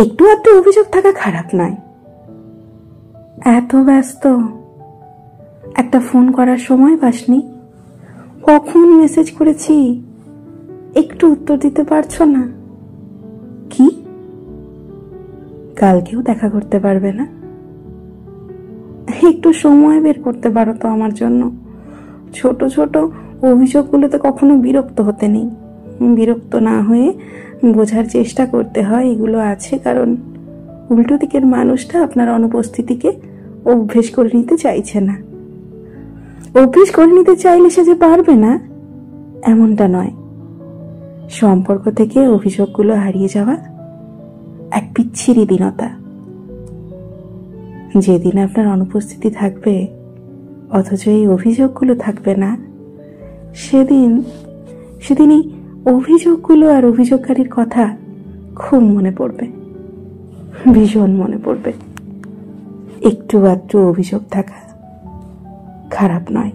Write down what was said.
একটু আধটু অভিযোগ থাকা খারাপ নয়। এত ব্যস্ত, একটা ফোন করার সময় পাসনি? কখন মেসেজ করেছি, একটু উত্তর দিতে পারছো না? কি কালকেও দেখা করতে পারবে না? একটু সময় বের করতে পারো তো আমার জন্য। ছোট ছোট অভিযোগগুলোতে কখনো বিরক্ত হতে নেই। বিরক্ত না হয়ে বোঝার চেষ্টা করতে হয় এগুলো আছে কারণ উল্টো দিকের মানুষটা আপনার অনুপস্থিতিকে অভ্যেস করে নিতে চাইছে না। অভ্যেস করে নিতে চাইলে সে যে পারবে না এমনটা নয়। সম্পর্ক থেকে অভিযোগগুলো হারিয়ে যাওয়া এক বিচ্ছিরি দীনতা। যেদিন আপনার অনুপস্থিতি থাকবে অথচ এই অভিযোগগুলো থাকবে না, সেদিনই অভিযোগগুলো আর অভিযোগকারীর কথা খুব মনে পড়বে, ভীষণ মনে পড়বে। একটু আধটু অভিযোগ থাকা খারাপ নয়।